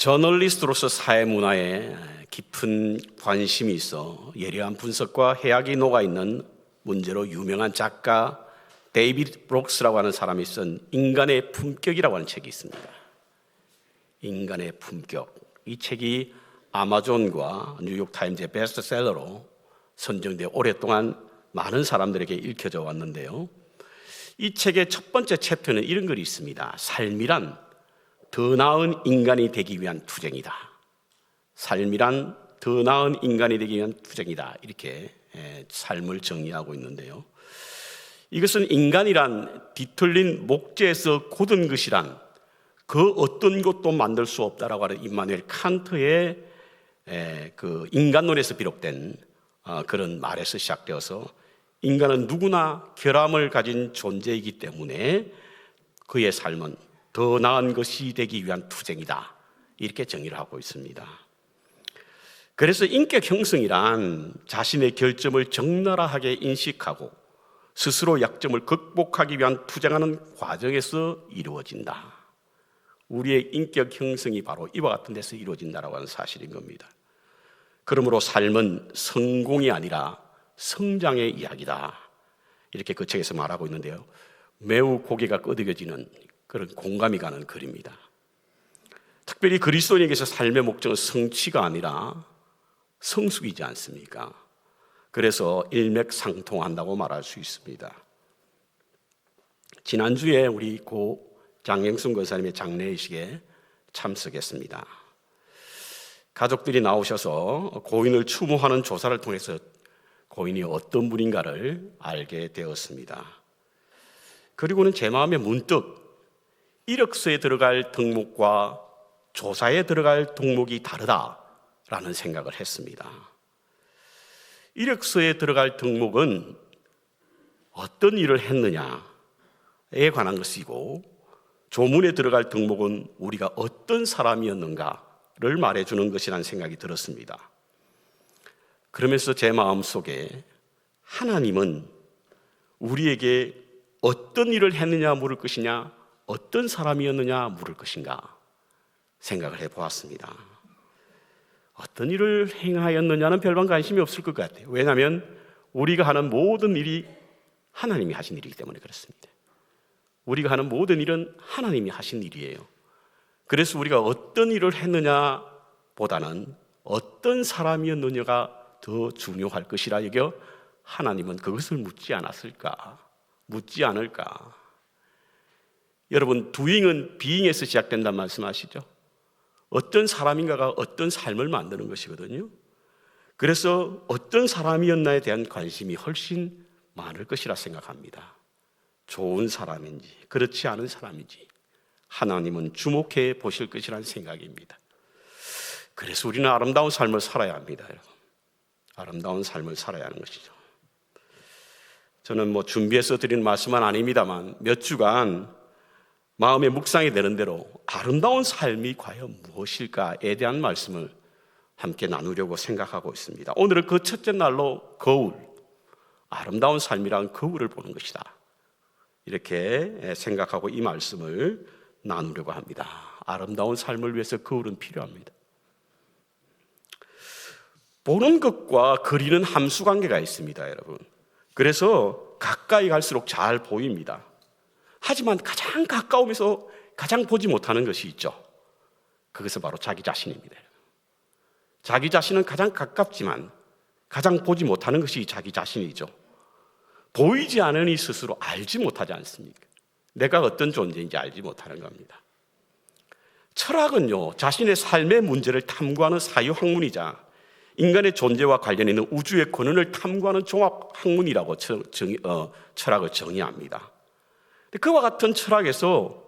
저널리스트로서 사회문화에 깊은 관심이 있어 예리한 분석과 해학이 녹아있는 문제로 유명한 작가 데이비드 브록스라고 하는 사람이 쓴 인간의 품격이라고 하는 책이 있습니다. 인간의 품격. 이 책이 아마존과 뉴욕타임즈의 베스트셀러로 선정되어 오랫동안 많은 사람들에게 읽혀져 왔는데요. 이 책의 첫 번째 챕터는 이런 글이 있습니다. 삶이란 더 나은 인간이 되기 위한 투쟁이다. 삶이란 더 나은 인간이 되기 위한 투쟁이다. 이렇게 삶을 정의하고 있는데요. 이것은 인간이란 뒤틀린 목재에서 곧은 것이란 그 어떤 것도 만들 수 없다라고 하는 임마누엘 칸트의 그 인간론에서 비롯된 그런 말에서 시작되어서 인간은 누구나 결함을 가진 존재이기 때문에 그의 삶은 더 나은 것이 되기 위한 투쟁이다. 이렇게 정의를 하고 있습니다. 그래서 인격 형성이란 자신의 결점을 적나라하게 인식하고 스스로 약점을 극복하기 위한 투쟁하는 과정에서 이루어진다. 우리의 인격 형성이 바로 이와 같은 데서 이루어진다라고 하는 사실인 겁니다. 그러므로 삶은 성공이 아니라 성장의 이야기다. 이렇게 그 책에서 말하고 있는데요. 매우 고개가 끄덕여지는 그런 공감이 가는 글입니다. 특별히 그리스도인에게서 삶의 목적은 성취가 아니라 성숙이지 않습니까? 그래서 일맥상통한다고 말할 수 있습니다. 지난주에 우리 고 장영순 권사님의 장례의식에 참석했습니다. 가족들이 나오셔서 고인을 추모하는 조사를 통해서 고인이 어떤 분인가를 알게 되었습니다. 그리고는 제 마음에 문득 이력서에 들어갈 덕목과 조사에 들어갈 덕목이 다르다라는 생각을 했습니다. 이력서에 들어갈 덕목은 어떤 일을 했느냐에 관한 것이고, 조문에 들어갈 덕목은 우리가 어떤 사람이었는가를 말해주는 것이라는 생각이 들었습니다. 그러면서 제 마음속에 하나님은 우리에게 어떤 일을 했느냐 물을 것이냐, 어떤 사람이었느냐 물을 것인가 생각을 해보았습니다. 어떤 일을 행하였느냐는 별반 관심이 없을 것 같아요. 왜냐하면 우리가 하는 모든 일이 하나님이 하신 일이기 때문에 그렇습니다. 우리가 하는 모든 일은 하나님이 하신 일이에요. 그래서 우리가 어떤 일을 했느냐 보다는 어떤 사람이었느냐가 더 중요할 것이라 여겨 하나님은 그것을 묻지 않았을까, 묻지 않을까. 여러분, doing은 being에서 시작된다는 말씀하시죠? 어떤 사람인가가 어떤 삶을 만드는 것이거든요. 그래서 어떤 사람이었나에 대한 관심이 훨씬 많을 것이라 생각합니다. 좋은 사람인지 그렇지 않은 사람인지 하나님은 주목해 보실 것이라는 생각입니다. 그래서 우리는 아름다운 삶을 살아야 합니다. 아름다운 삶을 살아야 하는 것이죠. 저는 준비해서 드리는 말씀은 아닙니다만 몇 주간 마음에 묵상이 되는 대로 아름다운 삶이 과연 무엇일까에 대한 말씀을 함께 나누려고 생각하고 있습니다. 오늘은 그 첫째 날로 거울, 아름다운 삶이란 거울을 보는 것이다. 이렇게 생각하고 이 말씀을 나누려고 합니다. 아름다운 삶을 위해서 거울은 필요합니다. 보는 것과 그리는 함수관계가 있습니다, 여러분. 그래서 가까이 갈수록 잘 보입니다. 하지만 가장 가까우면서 가장 보지 못하는 것이 있죠. 그것은 바로 자기 자신입니다. 자기 자신은 가장 가깝지만 가장 보지 못하는 것이 자기 자신이죠. 보이지 않으니 스스로 알지 못하지 않습니까? 내가 어떤 존재인지 알지 못하는 겁니다. 철학은요, 자신의 삶의 문제를 탐구하는 사유학문이자 인간의 존재와 관련 있는 우주의 근원을 탐구하는 종합학문이라고 철학을 정의합니다. 그와 같은 철학에서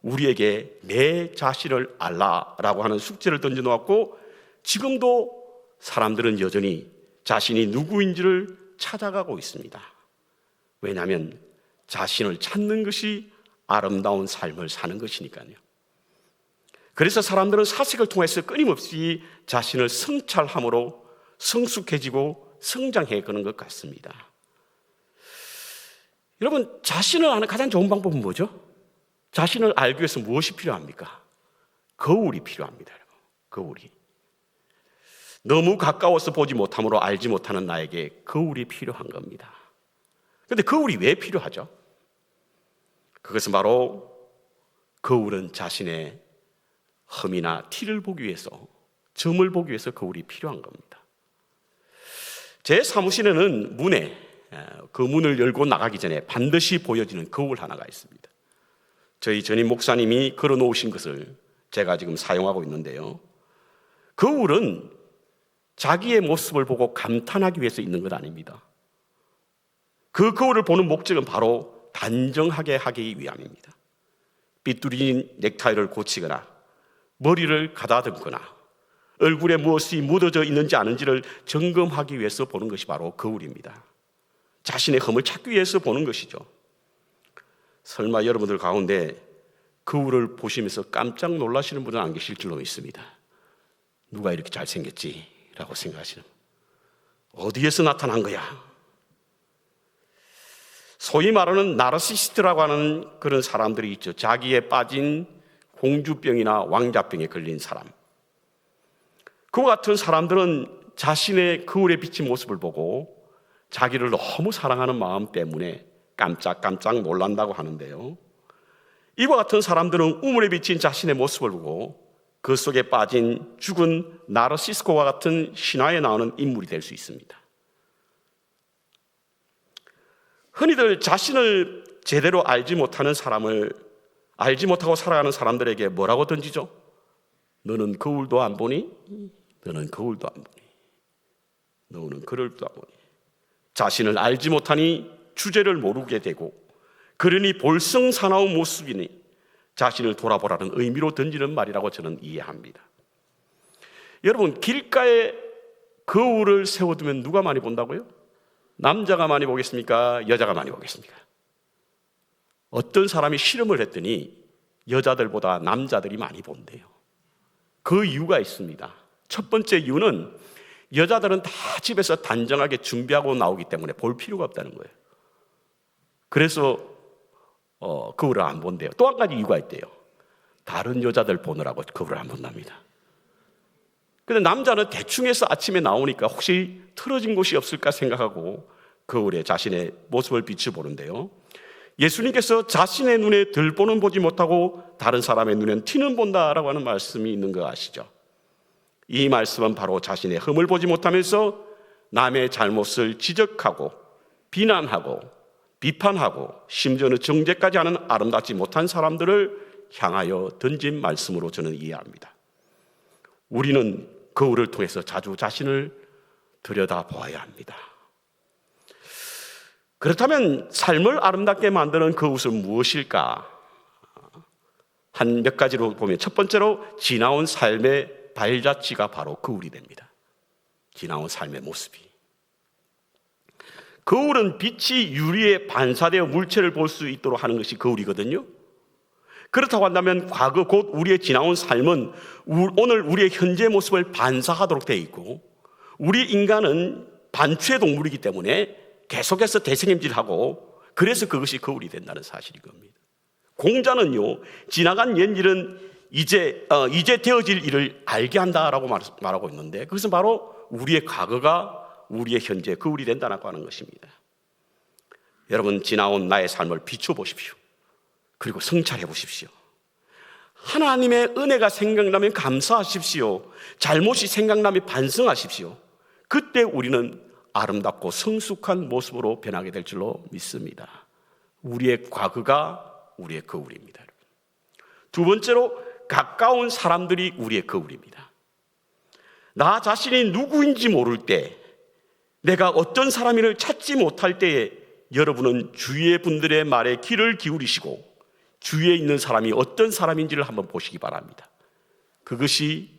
우리에게 내 자신을 알라라고 하는 숙제를 던져놓았고, 지금도 사람들은 여전히 자신이 누구인지를 찾아가고 있습니다. 왜냐하면 자신을 찾는 것이 아름다운 삶을 사는 것이니까요. 그래서 사람들은 사색을 통해서 끊임없이 자신을 성찰함으로 성숙해지고 성장해 가는 것 같습니다. 여러분, 자신을 아는 가장 좋은 방법은 뭐죠? 자신을 알기 위해서 무엇이 필요합니까? 거울이 필요합니다. 거울이. 너무 가까워서 보지 못함으로 알지 못하는 나에게 거울이 필요한 겁니다. 그런데 거울이 왜 필요하죠? 그것은 바로 거울은 자신의 흠이나 티를 보기 위해서, 점을 보기 위해서 거울이 필요한 겁니다. 제 사무실에는 문에, 그 문을 열고 나가기 전에 반드시 보여지는 거울 하나가 있습니다. 저희 전임 목사님이 걸어 놓으신 것을 제가 지금 사용하고 있는데요. 거울은 자기의 모습을 보고 감탄하기 위해서 있는 것 아닙니다. 그 거울을 보는 목적은 바로 단정하게 하기 위함입니다. 삐뚤어진 넥타이를 고치거나 머리를 가다듬거나 얼굴에 무엇이 묻어져 있는지 아는지를 점검하기 위해서 보는 것이 바로 거울입니다. 자신의 흠을 찾기 위해서 보는 것이죠. 설마 여러분들 가운데 거울을 보시면서 깜짝 놀라시는 분은 안 계실 줄로 믿습니다. 누가 이렇게 잘생겼지? 라고 생각하시는, 어디에서 나타난 거야? 소위 말하는 나르시시스트라고 하는 그런 사람들이 있죠. 자기에 빠진 공주병이나 왕자병에 걸린 사람. 그와 같은 사람들은 자신의 거울에 비친 모습을 보고 자기를 너무 사랑하는 마음 때문에 깜짝깜짝 놀란다고 하는데요. 이와 같은 사람들은 우물에 비친 자신의 모습을 보고 그 속에 빠진 죽은 나르시스코와 같은 신화에 나오는 인물이 될 수 있습니다. 흔히들 자신을 제대로 알지 못하는 사람을 알지 못하고 살아가는 사람들에게 뭐라고 던지죠? 너는 거울도 안 보니? 너는 거울도 안 보니? 너는 거울도 안 보니? 자신을 알지 못하니 주제를 모르게 되고, 그러니 볼성사나운 모습이니 자신을 돌아보라는 의미로 던지는 말이라고 저는 이해합니다. 여러분, 길가에 거울을 세워두면 누가 많이 본다고요? 남자가 많이 보겠습니까? 여자가 많이 보겠습니까? 어떤 사람이 실험을 했더니 여자들보다 남자들이 많이 본대요. 그 이유가 있습니다. 첫 번째 이유는 여자들은 다 집에서 단정하게 준비하고 나오기 때문에 볼 필요가 없다는 거예요. 그래서 거울을 안 본대요. 또 한 가지 이유가 있대요. 다른 여자들 보느라고 거울을 안 본답니다. 근데 남자는 대충 해서 아침에 나오니까 혹시 틀어진 곳이 없을까 생각하고 거울에 자신의 모습을 비춰보는데요. 예수님께서 자신의 눈에 들보는 보지 못하고 다른 사람의 눈엔 티는 본다라고 하는 말씀이 있는 거 아시죠? 이 말씀은 바로 자신의 흠을 보지 못하면서 남의 잘못을 지적하고 비난하고 비판하고 심지어는 정죄까지 하는 아름답지 못한 사람들을 향하여 던진 말씀으로 저는 이해합니다. 우리는 거울을 통해서 자주 자신을 들여다보아야 합니다. 그렇다면 삶을 아름답게 만드는 그것은 무엇일까? 한 몇 가지로 보면, 첫 번째로 지나온 삶의 발자취가 바로 거울이 됩니다. 지나온 삶의 모습이. 거울은 빛이 유리에 반사되어 물체를 볼 수 있도록 하는 것이 거울이거든요. 그렇다고 한다면 과거 곧 우리의 지나온 삶은 오늘 우리의 현재 모습을 반사하도록 되어 있고, 우리 인간은 반추의 동물이기 때문에 계속해서 대생임질하고, 그래서 그것이 거울이 된다는 사실인 겁니다. 공자는요, 지나간 옛일은 이제 되어질 일을 알게 한다라고 말하고 있는데, 그것은 바로 우리의 과거가 우리의 현재 거울이 된다고 하는 것입니다. 여러분, 지나온 나의 삶을 비춰보십시오. 그리고 성찰해 보십시오. 하나님의 은혜가 생각나면 감사하십시오. 잘못이 생각나면 반성하십시오. 그때 우리는 아름답고 성숙한 모습으로 변하게 될 줄로 믿습니다. 우리의 과거가 우리의 거울입니다. 두 번째로, 가까운 사람들이 우리의 거울입니다. 나 자신이 누구인지 모를 때, 내가 어떤 사람인을 찾지 못할 때에 여러분은 주위의 분들의 말에 귀를 기울이시고 주위에 있는 사람이 어떤 사람인지를 한번 보시기 바랍니다. 그것이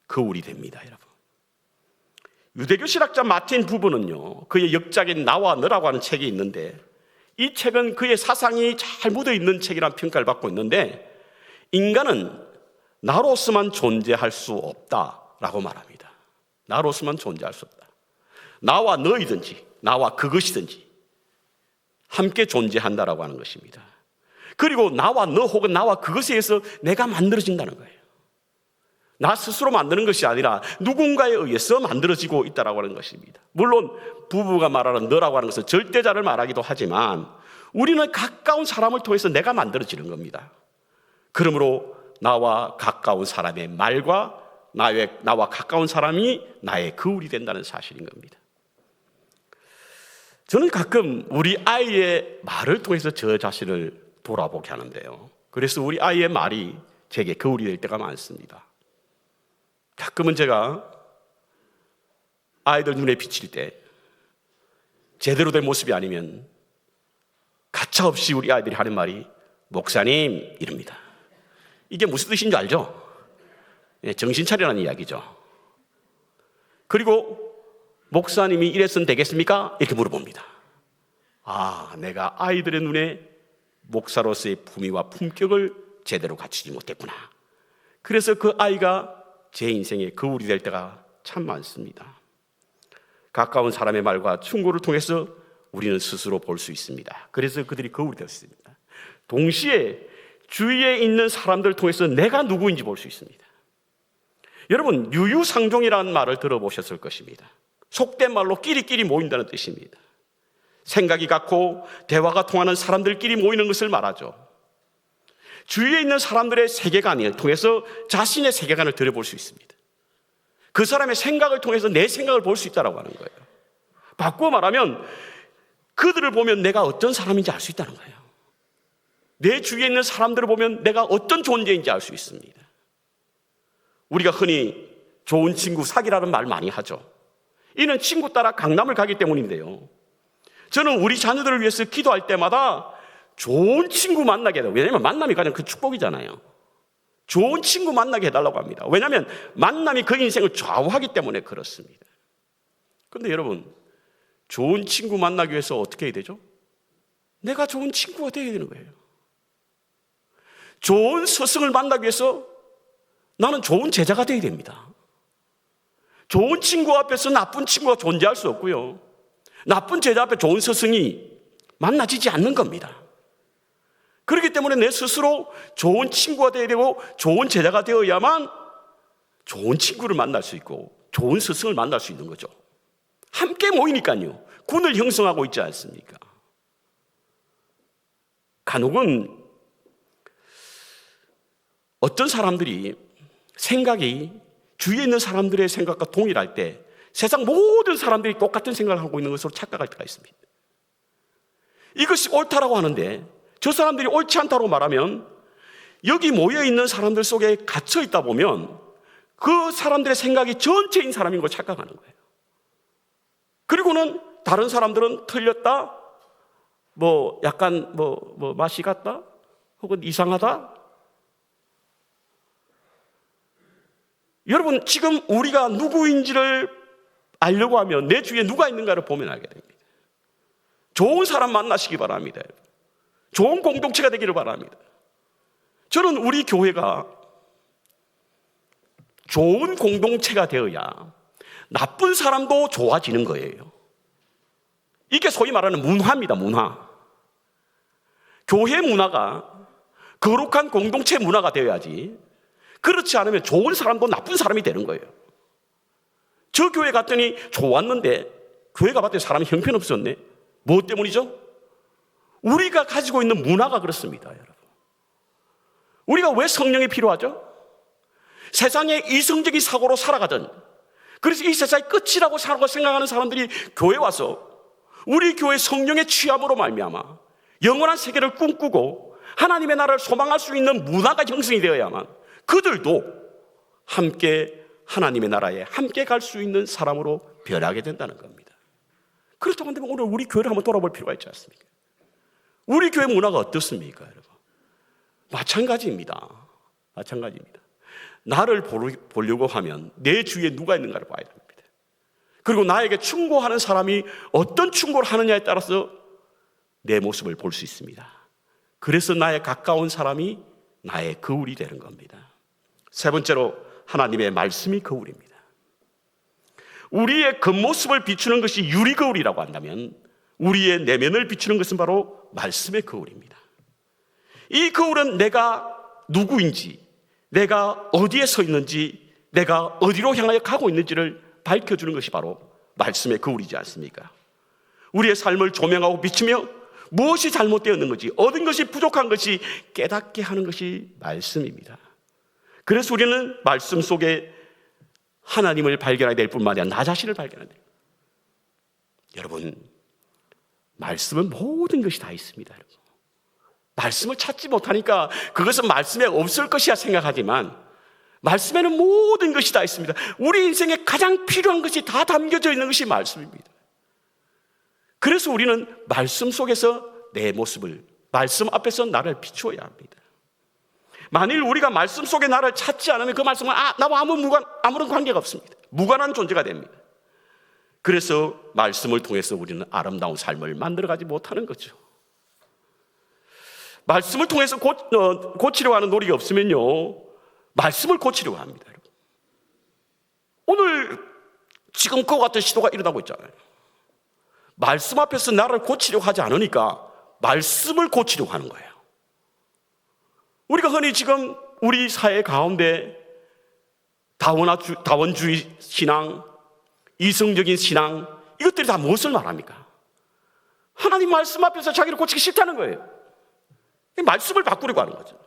거울이 됩니다, 여러분. 유대교 신학자 마틴 부부는요, 그의 역작인 나와 너라고 하는 책이 있는데, 이 책은 그의 사상이 잘 묻어있는 책이라는 평가를 받고 있는데, 인간은 나로서만 존재할 수 없다라고 말합니다. 나로서만 존재할 수 없다. 나와 너이든지 나와 그것이든지 함께 존재한다라고 하는 것입니다. 그리고 나와 너 혹은 나와 그것에 의해서 내가 만들어진다는 거예요. 나 스스로 만드는 것이 아니라 누군가에 의해서 만들어지고 있다고 하는 것입니다. 물론 부부가 말하는 너라고 하는 것은 절대자를 말하기도 하지만 우리는 가까운 사람을 통해서 내가 만들어지는 겁니다. 그러므로 나와 가까운 사람의 말과 나와 가까운 사람이 나의 거울이 된다는 사실인 겁니다. 저는 가끔 우리 아이의 말을 통해서 저 자신을 돌아보게 하는데요. 그래서 우리 아이의 말이 제게 거울이 될 때가 많습니다. 가끔은 제가 아이들 눈에 비칠 때 제대로 된 모습이 아니면 가차없이 우리 아이들이 하는 말이 목사님 이럽니다. 이게 무슨 뜻인 줄 알죠? 정신 차리라는 이야기죠. 그리고 목사님이 이랬으면 되겠습니까? 이렇게 물어봅니다. 내가 아이들의 눈에 목사로서의 품위와 품격을 제대로 갖추지 못했구나. 그래서 그 아이가 제 인생의 거울이 될 때가 참 많습니다. 가까운 사람의 말과 충고를 통해서 우리는 스스로 볼 수 있습니다. 그래서 그들이 거울이 되었습니다. 동시에 주위에 있는 사람들을 통해서 내가 누구인지 볼 수 있습니다. 여러분, 유유상종이라는 말을 들어보셨을 것입니다. 속된 말로 끼리끼리 모인다는 뜻입니다. 생각이 같고 대화가 통하는 사람들끼리 모이는 것을 말하죠. 주위에 있는 사람들의 세계관을 통해서 자신의 세계관을 들여볼 수 있습니다. 그 사람의 생각을 통해서 내 생각을 볼 수 있다고 하는 거예요. 바꾸어 말하면 그들을 보면 내가 어떤 사람인지 알 수 있다는 거예요. 내 주위에 있는 사람들을 보면 내가 어떤 존재인지 알 수 있습니다. 우리가 흔히 좋은 친구 사귀라는 말 많이 하죠. 이는 친구 따라 강남을 가기 때문인데요. 저는 우리 자녀들을 위해서 기도할 때마다 좋은 친구 만나게 해요. 왜냐하면 만남이 가장 큰 축복이잖아요. 좋은 친구 만나게 해달라고 합니다. 왜냐하면 만남이 그 인생을 좌우하기 때문에 그렇습니다. 그런데 여러분, 좋은 친구 만나기 위해서 어떻게 해야 되죠? 내가 좋은 친구가 되어야 되는 거예요. 좋은 스승을 만나기 위해서 나는 좋은 제자가 되어야 됩니다. 좋은 친구 앞에서 나쁜 친구가 존재할 수 없고요. 나쁜 제자 앞에 좋은 스승이 만나지지 않는 겁니다. 그렇기 때문에 내 스스로 좋은 친구가 되어야 되고 좋은 제자가 되어야만 좋은 친구를 만날 수 있고 좋은 스승을 만날 수 있는 거죠. 함께 모이니까요. 군을 형성하고 있지 않습니까? 간혹은 어떤 사람들이 생각이 주위에 있는 사람들의 생각과 동일할 때 세상 모든 사람들이 똑같은 생각을 하고 있는 것으로 착각할 때가 있습니다. 이것이 옳다라고 하는데 저 사람들이 옳지 않다고 말하면 여기 모여있는 사람들 속에 갇혀 있다 보면 그 사람들의 생각이 전체인 사람인 걸 착각하는 거예요. 그리고는 다른 사람들은 틀렸다, 약간 맛이 같다, 혹은 이상하다. 여러분, 지금 우리가 누구인지를 알려고 하면 내 주위에 누가 있는가를 보면 알게 됩니다. 좋은 사람 만나시기 바랍니다. 좋은 공동체가 되기를 바랍니다. 저는 우리 교회가 좋은 공동체가 되어야 나쁜 사람도 좋아지는 거예요. 이게 소위 말하는 문화입니다, 문화. 교회 문화가 거룩한 공동체 문화가 되어야지, 그렇지 않으면 좋은 사람도 나쁜 사람이 되는 거예요. 저 교회 갔더니 좋았는데 교회가 봤더니 사람이 형편없었네. 무엇 때문이죠? 우리가 가지고 있는 문화가 그렇습니다, 여러분. 우리가 왜 성령이 필요하죠? 세상에 이성적인 사고로 살아가던, 그래서 이 세상의 끝이라고 생각하는 사람들이 교회 와서 우리 교회 성령의 취함으로 말미암아 영원한 세계를 꿈꾸고 하나님의 나라를 소망할 수 있는 문화가 형성이 되어야만 그들도 함께 하나님의 나라에 함께 갈 수 있는 사람으로 변하게 된다는 겁니다. 그렇다고 한다면 오늘 우리 교회를 한번 돌아볼 필요가 있지 않습니까? 우리 교회 문화가 어떻습니까, 여러분? 마찬가지입니다. 나를 보려고 하면 내 주위에 누가 있는가를 봐야 됩니다. 그리고 나에게 충고하는 사람이 어떤 충고를 하느냐에 따라서 내 모습을 볼 수 있습니다. 그래서 나의 가까운 사람이 나의 거울이 되는 겁니다. 세 번째로 하나님의 말씀이 거울입니다. 우리의 겉모습을 비추는 것이 유리거울이라고 한다면 우리의 내면을 비추는 것은 바로 말씀의 거울입니다. 이 거울은 내가 누구인지, 내가 어디에 서 있는지 내가 어디로 향하여 가고 있는지를 밝혀주는 것이 바로 말씀의 거울이지 않습니까? 우리의 삶을 조명하고 비추며 무엇이 잘못되었는지, 얻은 것이 부족한 것이 깨닫게 하는 것이 말씀입니다. 그래서 우리는 말씀 속에 하나님을 발견하게 될 뿐만 아니라 나 자신을 발견하게 됩니다. 여러분, 말씀은 모든 것이 다 있습니다. 여러분. 말씀을 찾지 못하니까 그것은 말씀에 없을 것이야 생각하지만 말씀에는 모든 것이 다 있습니다. 우리 인생에 가장 필요한 것이 다 담겨져 있는 것이 말씀입니다. 그래서 우리는 말씀 속에서 내 모습을, 말씀 앞에서 나를 비추어야 합니다. 만일 우리가 말씀 속에 나를 찾지 않으면 그 말씀은 나와 아무런 관계가 없습니다. 무관한 존재가 됩니다. 그래서 말씀을 통해서 우리는 아름다운 삶을 만들어가지 못하는 거죠. 말씀을 통해서 고치려고 하는 노력이 없으면요, 말씀을 고치려고 합니다. 오늘 지금 그와 같은 시도가 일어나고 있잖아요. 말씀 앞에서 나를 고치려고 하지 않으니까 말씀을 고치려고 하는 거예요. 우리가 흔히 지금 우리 사회 가운데 다원주의 신앙, 이성적인 신앙, 이것들이 다 무엇을 말합니까? 하나님 말씀 앞에서 자기를 고치기 싫다는 거예요. 말씀을 바꾸려고 하는 거죠.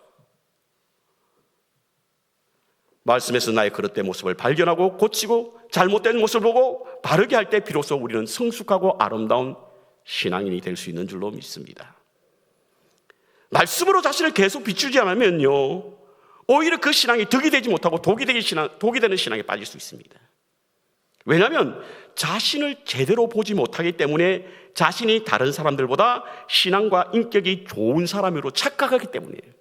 말씀에서 나의 그릇된 모습을 발견하고 고치고 잘못된 모습을 보고 바르게 할 때 비로소 우리는 성숙하고 아름다운 신앙인이 될 수 있는 줄로 믿습니다. 말씀으로 자신을 계속 비추지 않으면요, 오히려 그 신앙이 덕이 되지 못하고 독이 되는 신앙에 빠질 수 있습니다. 왜냐하면 자신을 제대로 보지 못하기 때문에 자신이 다른 사람들보다 신앙과 인격이 좋은 사람으로 착각하기 때문이에요.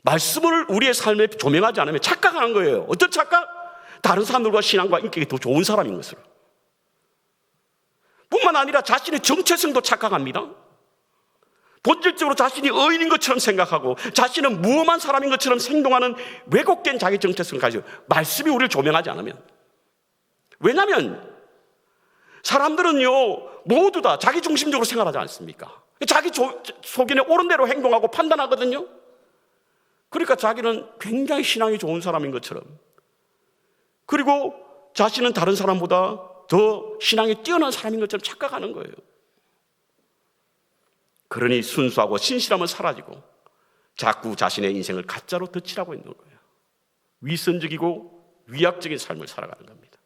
말씀을 우리의 삶에 조명하지 않으면 착각하는 거예요. 어떤 착각? 다른 사람들과 신앙과 인격이 더 좋은 사람인 것으로. 뿐만 아니라 자신의 정체성도 착각합니다. 본질적으로 자신이 의인인 것처럼 생각하고 자신은 무엄한 사람인 것처럼 행동하는 왜곡된 자기 정체성을 가지고 말씀이 우리를 조명하지 않으면. 왜냐하면 사람들은요, 모두 다 자기 중심적으로 생활하지 않습니까? 자기 속인에 옳은 대로 행동하고 판단하거든요. 그러니까 자기는 굉장히 신앙이 좋은 사람인 것처럼, 그리고 자신은 다른 사람보다 더 신앙이 뛰어난 사람인 것처럼 착각하는 거예요. 그러니 순수하고 신실함은 사라지고 자꾸 자신의 인생을 가짜로 덧칠하고 있는 거예요. 위선적이고 위약적인 삶을 살아가는 겁니다.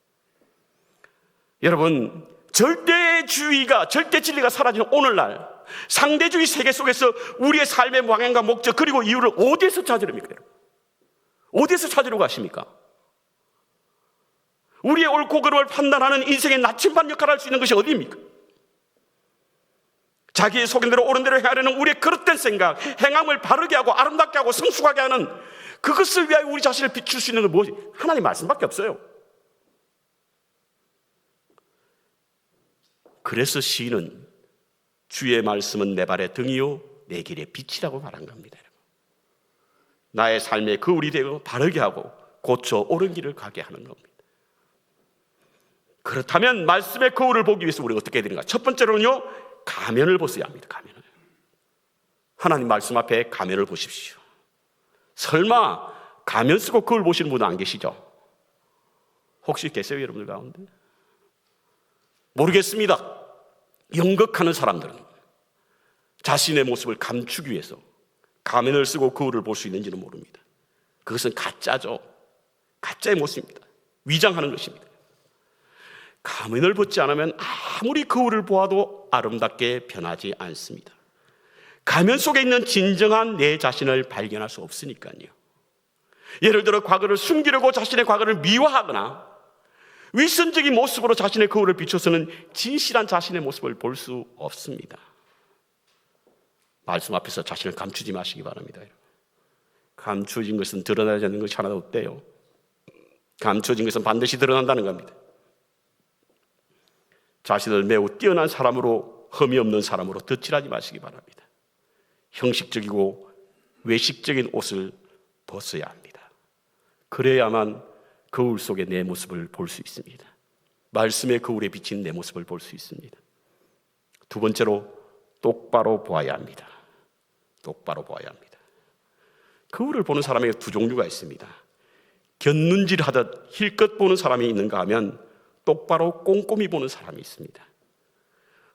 여러분, 절대주의가, 절대 진리가 사라지는 오늘날 상대주의 세계 속에서 우리의 삶의 방향과 목적 그리고 이유를 어디에서 찾으렵니까? 여러분? 어디에서 찾으려고 하십니까? 우리의 옳고 그름을 판단하는 인생의 나침반 역할을 할 수 있는 것이 어디입니까? 자기의 속인 대로 옳은 대로 행하려는 우리의 그릇된 생각, 행함을 바르게 하고 아름답게 하고 성숙하게 하는 그것을 위하여 우리 자신을 비출 수 있는 건 무엇이? 하나님 말씀밖에 없어요. 그래서 시인은 주의 말씀은 내 발의 등이요 내 길의 빛이라고 말한 겁니다. 나의 삶의 거울이 되어 바르게 하고 고쳐 옳은 길을 가게 하는 겁니다. 그렇다면 말씀의 거울을 보기 위해서 우리가 어떻게 해야 되는가? 첫 번째로는요, 가면을 벗어야 합니다. 가면을. 하나님 말씀 앞에 가면을 보십시오. 설마 가면 쓰고 거울 보시는 분은 안 계시죠? 혹시 계세요, 여러분들 가운데? 모르겠습니다. 연극하는 사람들은 자신의 모습을 감추기 위해서 가면을 쓰고 거울을 볼 수 있는지는 모릅니다. 그것은 가짜죠. 가짜의 모습입니다. 위장하는 것입니다. 가면을 벗지 않으면 아무리 거울을 보아도 아름답게 변하지 않습니다. 가면 속에 있는 진정한 내 자신을 발견할 수 없으니까요. 예를 들어 과거를 숨기려고 자신의 과거를 미화하거나 위선적인 모습으로 자신의 거울을 비춰서는 진실한 자신의 모습을 볼 수 없습니다. 말씀 앞에서 자신을 감추지 마시기 바랍니다. 감추어진 것은 드러나지 않는 것이 하나도 없대요. 감추어진 것은 반드시 드러난다는 겁니다. 자신을 매우 뛰어난 사람으로, 흠이 없는 사람으로 덧칠하지 마시기 바랍니다. 형식적이고 외식적인 옷을 벗어야 합니다. 그래야만 거울 속에 내 모습을 볼 수 있습니다. 말씀의 거울에 비친 내 모습을 볼 수 있습니다. 두 번째로 똑바로 보아야 합니다. 똑바로 보아야 합니다. 거울을 보는 사람에게 두 종류가 있습니다. 곁눈질하듯 힐끗 보는 사람이 있는가 하면 똑바로 꼼꼼히 보는 사람이 있습니다.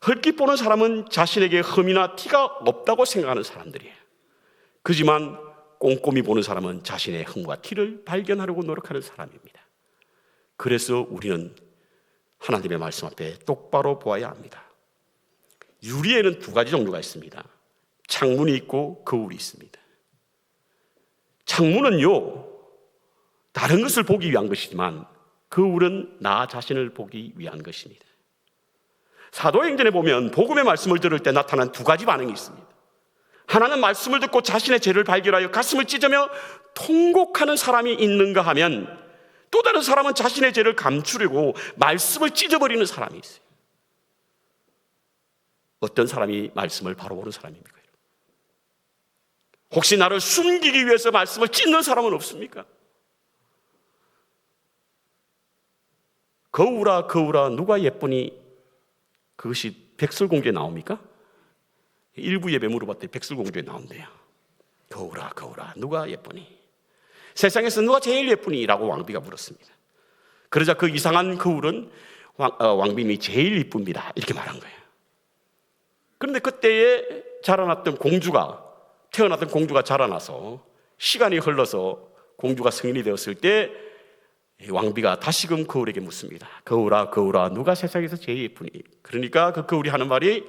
헐깃 보는 사람은 자신에게 흠이나 티가 없다고 생각하는 사람들이에요. 그지만 꼼꼼히 보는 사람은 자신의 흠과 티를 발견하려고 노력하는 사람입니다. 그래서 우리는 하나님의 말씀 앞에 똑바로 보아야 합니다. 유리에는 두 가지 종류가 있습니다. 창문이 있고 거울이 있습니다. 창문은요, 다른 것을 보기 위한 것이지만 거울은 나 자신을 보기 위한 것입니다. 사도행전에 보면 복음의 말씀을 들을 때 나타난 두 가지 반응이 있습니다. 하나는 말씀을 듣고 자신의 죄를 발견하여 가슴을 찢으며 통곡하는 사람이 있는가 하면, 또 다른 사람은 자신의 죄를 감추려고 말씀을 찢어버리는 사람이 있어요. 어떤 사람이 말씀을 바로 보는 사람입니까? 혹시 나를 숨기기 위해서 말씀을 찢는 사람은 없습니까? 거울아 거울아 누가 예쁘니? 그것이 백설공주에 나옵니까? 일부 예배 물어봤더니 백설공주에 나온대요. 거울아 거울아 누가 예쁘니? 세상에서 누가 제일 예쁘니? 라고 왕비가 물었습니다. 그러자 그 이상한 거울은 왕비님이 제일 이쁩니다 이렇게 말한 거예요. 그런데 그때에 태어났던 공주가 자라나서 시간이 흘러서 공주가 성인이 되었을 때 왕비가 다시금 거울에게 묻습니다. 거울아 거울아 누가 세상에서 제일 예쁘니? 그러니까 그 거울이 하는 말이,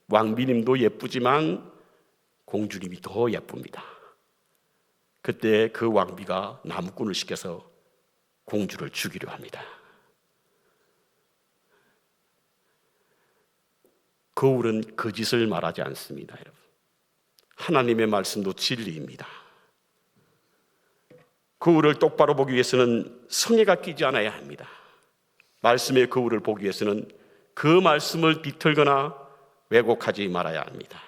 왕비님도 예쁘지만 공주님이 더 예쁩니다. 그때 그 왕비가 나무꾼을 시켜서 공주를 죽이려 합니다. 거울은 거짓을 말하지 않습니다, 여러분. 하나님의 말씀도 진리입니다. 거울을 똑바로 보기 위해서는 성에가 끼지 않아야 합니다. 말씀의 거울을 보기 위해서는 그 말씀을 비틀거나 왜곡하지 말아야 합니다.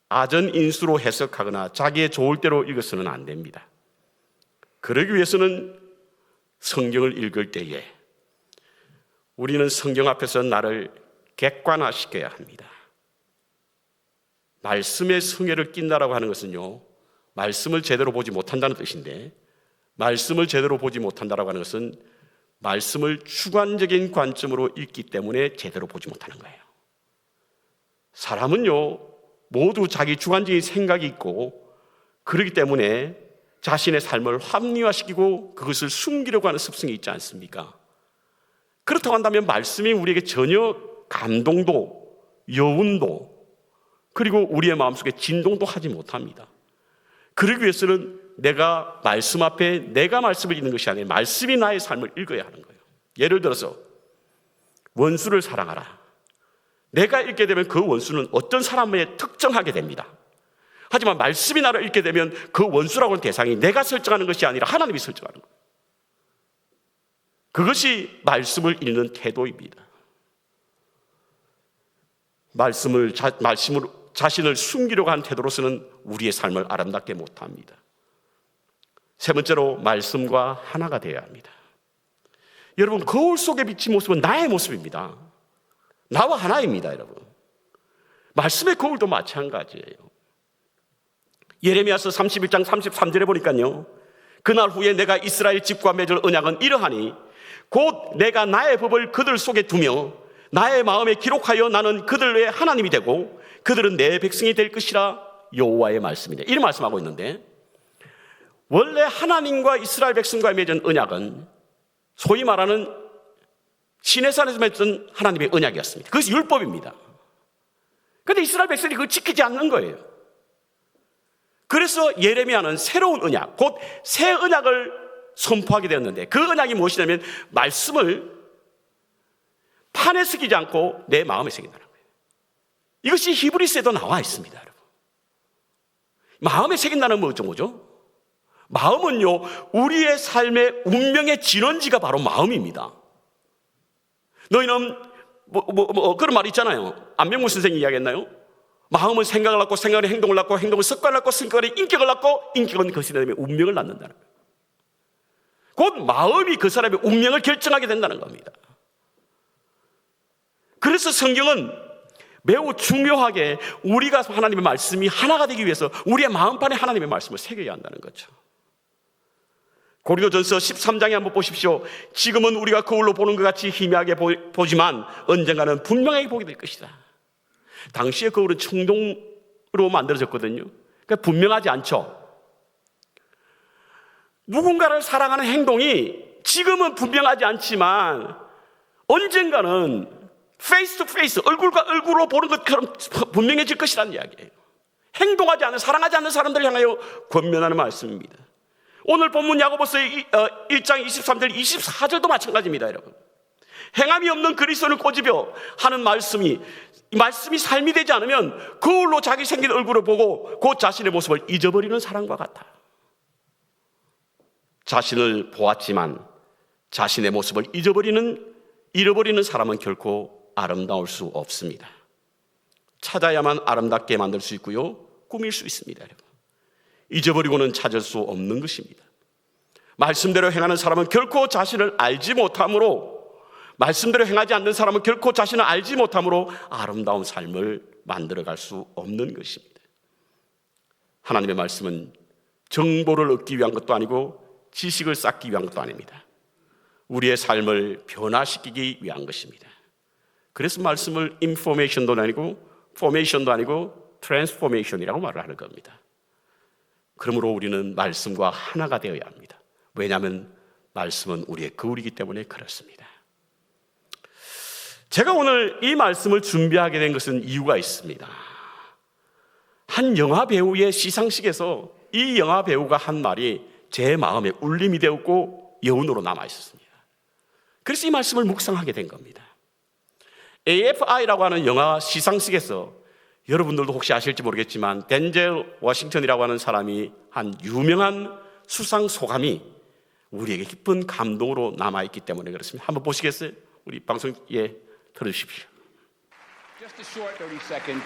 아전인수로 해석하거나 자기의 좋을 대로 읽어서는 안 됩니다. 그러기 위해서는 성경을 읽을 때에 우리는 성경 앞에서 나를 객관화시켜야 합니다. 말씀의 성애를 낀다라고 하는 것은요, 말씀을 제대로 보지 못한다는 뜻인데, 말씀을 제대로 보지 못한다라고 하는 것은 말씀을 주관적인 관점으로 읽기 때문에 제대로 보지 못하는 거예요. 사람은요, 모두 자기 주관적인 생각이 있고 그렇기 때문에 자신의 삶을 합리화시키고 그것을 숨기려고 하는 습성이 있지 않습니까? 그렇다고 한다면 말씀이 우리에게 전혀 감동도 여운도 그리고 우리의 마음속에 진동도 하지 못합니다. 그러기 위해서는 내가 말씀 앞에 내가 말씀을 읽는 것이 아니라 말씀이 나의 삶을 읽어야 하는 거예요. 예를 들어서 원수를 사랑하라. 내가 읽게 되면 그 원수는 어떤 사람에 특정하게 됩니다. 하지만 말씀이 나를 읽게 되면 그 원수라고 하는 대상이 내가 설정하는 것이 아니라 하나님이 설정하는 거예요. 그것이 말씀을 읽는 태도입니다. 말씀으로 자신을 숨기려고 하는 태도로서는 우리의 삶을 아름답게 못합니다. 세 번째로 말씀과 하나가 되어야 합니다. 여러분, 거울 속에 비친 모습은 나의 모습입니다. 나와 하나입니다, 여러분. 말씀의 거울도 마찬가지예요. 예레미야서 31장 33절에 보니까요, 그날 후에 내가 이스라엘 집과 맺을 언약은 이러하니 곧 내가 나의 법을 그들 속에 두며 나의 마음에 기록하여 나는 그들의 하나님이 되고 그들은 내 백성이 될 것이라. 여호와의 말씀이다. 이런 말씀하고 있는데, 원래 하나님과 이스라엘 백성과 맺은 언약은 소위 말하는 시내산에서 맺은 하나님의 언약이었습니다. 그것이 율법입니다. 그런데 이스라엘 백성이 그걸 지키지 않는 거예요. 그래서 예레미야는 새로운 언약, 곧 새 언약을 선포하게 되었는데, 그 언약이 무엇이냐면 말씀을 판에 새기지 않고 내 마음에 새긴다는 거예요. 이것이 히브리서에도 나와 있습니다, 여러분. 마음에 새긴다는 건 어떤 거죠? 마음은요, 우리의 삶의 운명의 진원지가 바로 마음입니다. 너희는 그런 말 있잖아요. 안명무 선생이 이야기했나요? 마음은 생각을 낳고 생각은 행동을 낳고 행동은 습관을 낳고 습관은 인격을 낳고 인격은 그 사람의 운명을 낳는다는 거예요. 곧 마음이 그 사람의 운명을 결정하게 된다는 겁니다. 그래서 성경은 매우 중요하게 우리가 하나님의 말씀이 하나가 되기 위해서 우리의 마음판에 하나님의 말씀을 새겨야 한다는 거죠. 고린도전서 13장에 한번 보십시오. 지금은 우리가 거울로 보는 것 같이 희미하게 보지만 언젠가는 분명하게 보게 될 것이다. 당시의 거울은 청동으로 만들어졌거든요. 그러니까 분명하지 않죠. 누군가를 사랑하는 행동이 지금은 분명하지 않지만 언젠가는 페이스 투 페이스, 얼굴과 얼굴로 보는 것처럼 분명해질 것이라는 이야기예요. 행동하지 않는, 사랑하지 않는 사람들을 향하여 권면하는 말씀입니다. 오늘 본문 야고보서 1장 23절 24절도 마찬가지입니다. 여러분, 행함이 없는 그리스도를 꼬집어 하는 말씀이 삶이 되지 않으면 거울로 자기 생긴 얼굴을 보고 그 자신의 모습을 잊어버리는 사람과 같아. 자신을 보았지만 자신의 모습을 잃어버리는 사람은 결코 아름다울 수 없습니다. 찾아야만 아름답게 만들 수 있고요, 꾸밀 수 있습니다. 여러분, 잊어버리고는 찾을 수 없는 것입니다. 말씀대로 행하는 사람은 결코 자신을 알지 못하므로, 말씀대로 행하지 않는 사람은 결코 자신을 알지 못하므로 아름다운 삶을 만들어갈 수 없는 것입니다. 하나님의 말씀은 정보를 얻기 위한 것도 아니고 지식을 쌓기 위한 것도 아닙니다. 우리의 삶을 변화시키기 위한 것입니다. 그래서 말씀을 인포메이션도 아니고 포메이션도 아니고 트랜스포메이션이라고 말을 하는 겁니다. 그러므로 우리는 말씀과 하나가 되어야 합니다. 왜냐하면 말씀은 우리의 거울이기 때문에 그렇습니다. 제가 오늘 이 말씀을 준비하게 된 것은 이유가 있습니다. 한 영화 배우의 시상식에서 이 영화 배우가 한 말이 제 마음에 울림이 되었고 여운으로 남아 있었습니다. 그래서 이 말씀을 묵상하게 된 겁니다. AFI라고 하는 영화 시상식에서 여러분들도 혹시 아실지 모르겠지만 덴젤 워싱턴이라고 하는 사람이 한 유명한 수상 소감이 우리에게 깊은 감동으로 남아있기 때문에 그렇습니다. 한번 보시겠어요? 우리 방송에 들어주십시오. Just a short 30-second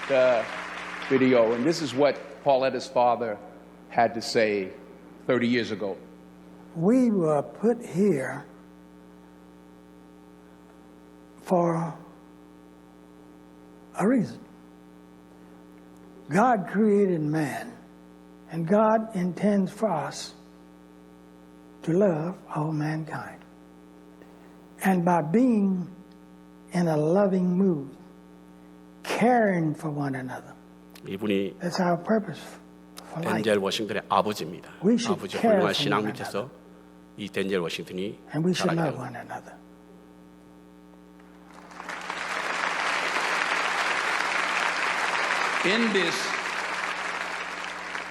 video, and this is what Pauletta's father had to say 30 years ago. We were put here for a reason. God created man, and God intends for us to love all mankind. And by being in a loving mood, caring for one another, 이분이 that's our purpose for life. 덴젤 워싱턴의 아버지입니다. We should 아버지 care 훌륭한 for 신앙 one 밑에서 이 덴젤 워싱턴이 And we should 자라게 love 됩니다. one another. In this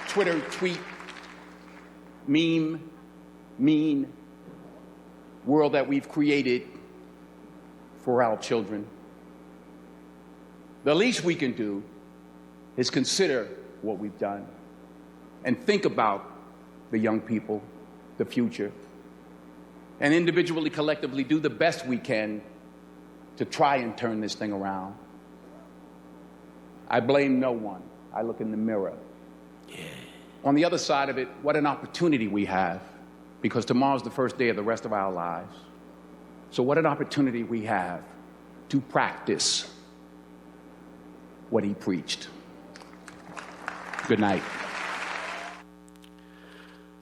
Twitter tweet, meme, mean world that we've created for our children, the least we can do is consider what we've done and think about the young people, the future, and individually, collectively do the best we can to try and turn this thing around. I blame no one. I look in the mirror. On the other side of it, what an opportunity we have, because tomorrow's the first day of the rest of our lives. So what an opportunity we have to practice what he preached. Good night.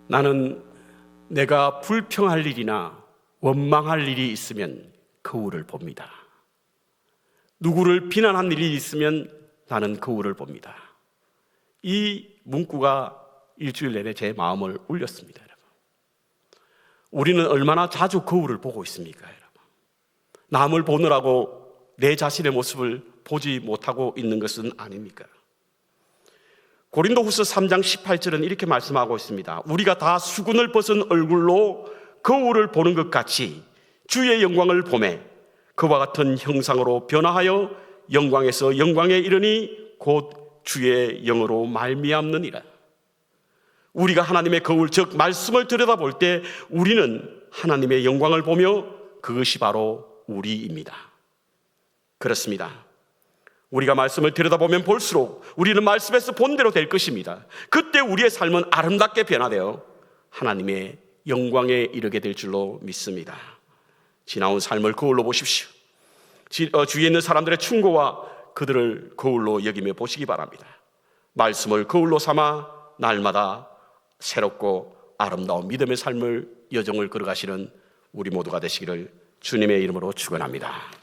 나는 내가 불평할 일이나 원망할 일이 있으면 거울을 봅니다. 누구를 비난한 일이 있으면 나는 거울을 봅니다. 이 문구가 일주일 내내 제 마음을 울렸습니다. 여러분. 우리는 얼마나 자주 거울을 보고 있습니까? 여러분. 남을 보느라고 내 자신의 모습을 보지 못하고 있는 것은 아닙니까? 고린도후서 3장 18절은 이렇게 말씀하고 있습니다. 우리가 다 수군을 벗은 얼굴로 거울을 보는 것 같이 주의 영광을 보매 그와 같은 형상으로 변화하여 영광에서 영광에 이르니 곧 주의 영으로 말미암느니라. 우리가 하나님의 거울 즉 말씀을 들여다볼 때 우리는 하나님의 영광을 보며 그것이 바로 우리입니다. 그렇습니다. 우리가 말씀을 들여다보면 볼수록 우리는 말씀에서 본대로 될 것입니다. 그때 우리의 삶은 아름답게 변화되어 하나님의 영광에 이르게 될 줄로 믿습니다. 지나온 삶을 거울로 보십시오. 주위에 있는 사람들의 충고와 그들을 거울로 여기며 보시기 바랍니다. 말씀을 거울로 삼아 날마다 새롭고 아름다운 믿음의 삶을 여정을 걸어가시는 우리 모두가 되시기를 주님의 이름으로 축원합니다.